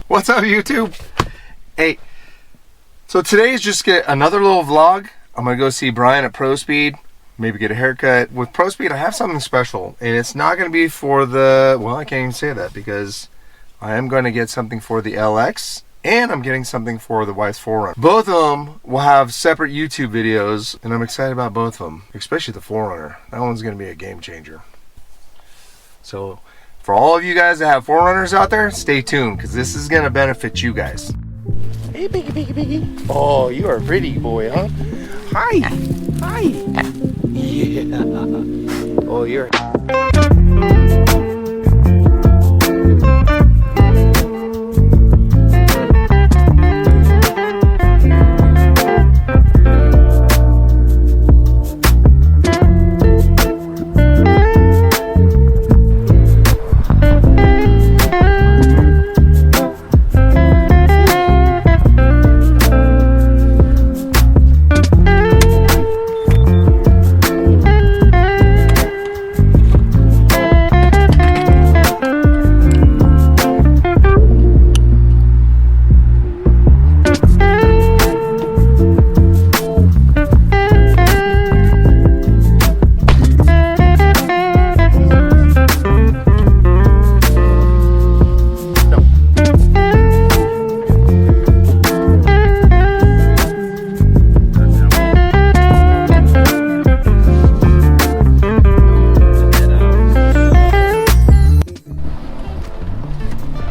What's up, YouTube? Hey, so today's just another little vlog. I'm gonna go see Brian at Prospeed, maybe get a haircut. With Prospeed, I have something special, and it's not gonna be for the, well, I can't even say that because I am gonna get something for the LX, and I'm getting something for the wife's 4Runner. Both of them will have separate YouTube videos, and I'm excited about both of them, especially the 4Runner. That one's gonna be a game changer. So, for all of you guys that have 4Runners out there, stay tuned, because this is going to benefit you guys. Hey, Piggy. Oh, you are a pretty boy, huh? Hi. Hi. Yeah. Oh, you're...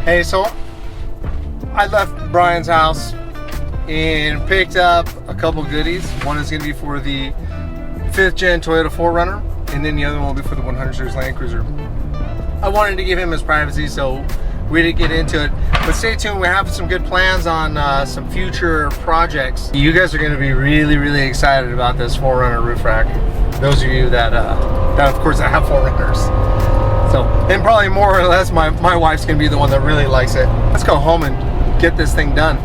Hey, so I left Brian's house and picked up a couple goodies. One is going to be for the 5th gen Toyota 4Runner, and then the other one will be for the 100 Series Land Cruiser. I wanted to give him his privacy, so we didn't get into it. But stay tuned, we have some good plans on some future projects. You guys are going to be really excited about this 4Runner roof rack. Those of you that of course have 4Runners. So, and probably more or less my wife's gonna be the one that really likes it. Let's go home and get this thing done.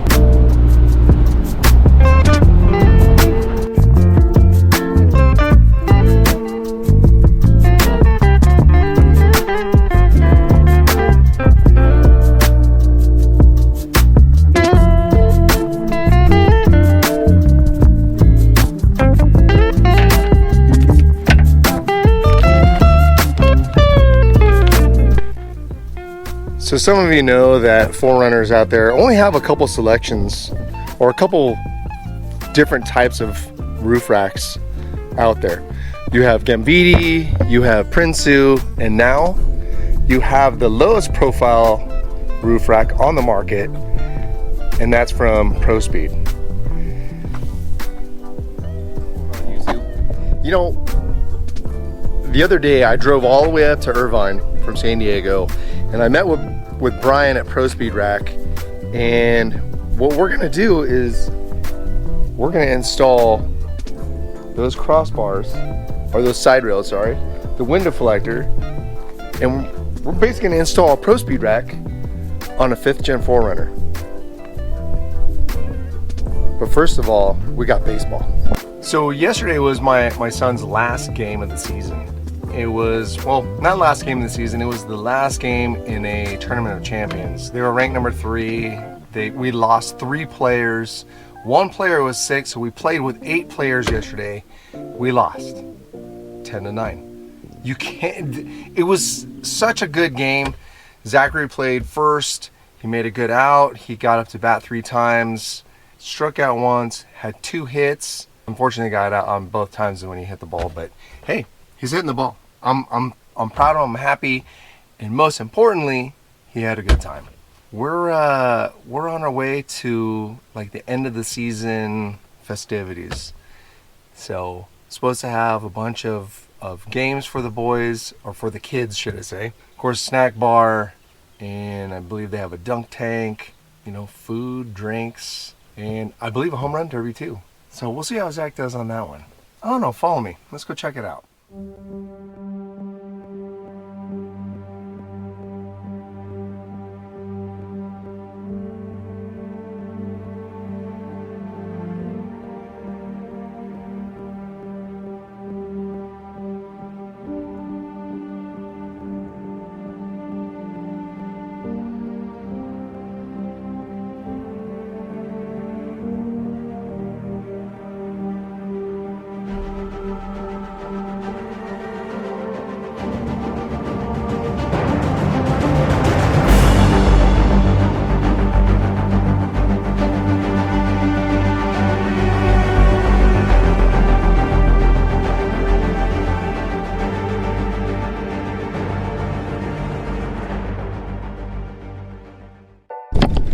So some of you know that 4Runners out there only have a couple selections or a couple different types of roof racks out there. You have Gambiti, you have Prinsu, and now you have the lowest profile roof rack on the market, and that's from Prospeed. You know, the other day I drove all the way up to Irvine from San Diego, and I met with Brian at Prospeedrack, and what we're gonna do is we're gonna install those crossbars, or those side rails, sorry, the window deflector, and we're basically gonna install a Prospeedrack on a 5th gen 4Runner. But first of all, we got baseball. So yesterday was my son's last game of the season. It was, well, not last game of the season, it was the last game in a tournament of champions. They were ranked number 3. We lost 3 players. 1 player was sick, so we played with 8 players yesterday. We lost 10-9. You can't, it was such a good game. Zachary played first. He made a good out. He got up to bat 3 times, struck out once, had 2 hits. Unfortunately, got out on both times when he hit the ball, but hey, he's hitting the ball. I'm proud of him, I'm happy, and most importantly, he had a good time. We're on our way to like the end of the season festivities. So supposed to have a bunch of games for the boys, or for the kids, should I say. Of course, snack bar, and I believe they have a dunk tank, you know, food, drinks, and I believe a home run derby too. So we'll see how Zach does on that one. I don't know, follow me. Let's go check it out.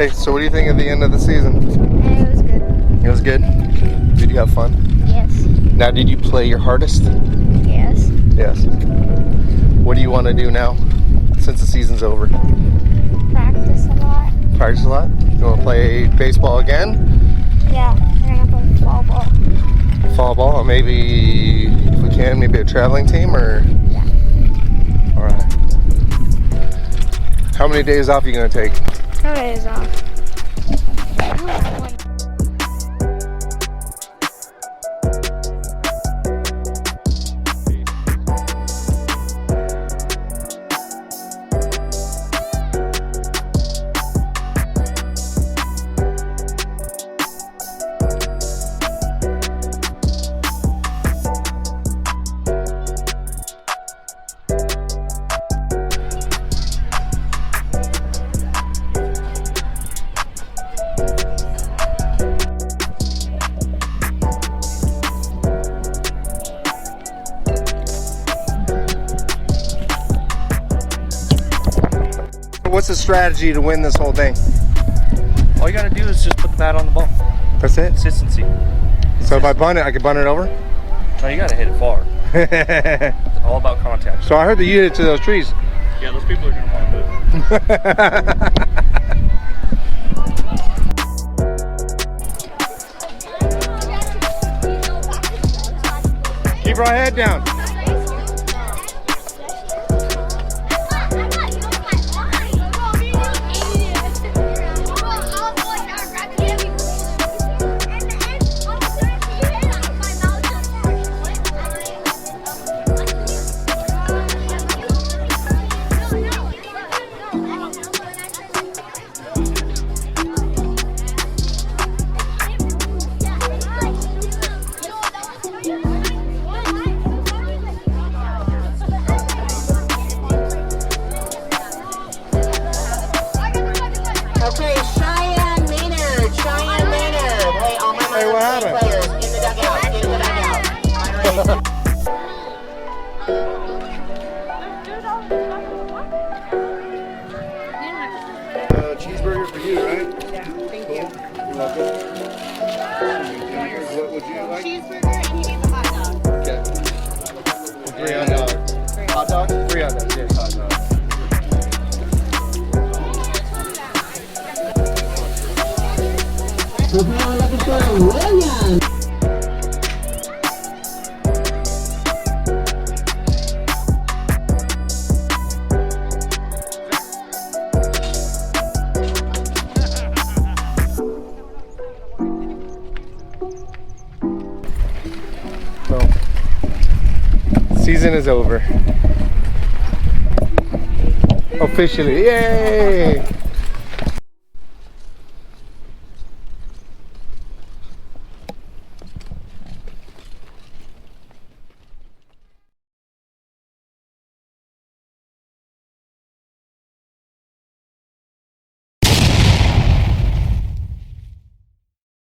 Hey, so what do you think of the end of the season? It was good. It was good? Did you have fun? Yes. Now, did you play your hardest? Yes. Yes. What do you want to do now since the season's over? Practice a lot. Practice a lot? You want to play baseball again? Yeah, we're gonna play fall ball. Fall ball? Maybe, if we can, maybe a traveling team or? Yeah. All right. How many days off are you going to take? 2 days off. What's the strategy to win this whole thing? All you gotta do is just put the bat on the ball. That's it? Consistency. So if I bunt it, I can bunt it over? No, you gotta hit it far. It's all about contact. So I heard that you hit it to those trees. Yeah, those people are gonna want to move. Keep our head down. Okay, Cheyenne Maynard. Hey, all my Hey, what happened? players in the dugout. Get in the dugout. Cheeseburger for you, right? Yeah, thank you. You're welcome. What would you like? Cheeseburger and he needs a hot dog. Okay. 3 hot dogs. Hot dogs? 3 hot dogs, yes. Hot dogs. So, season is over. Officially, yay!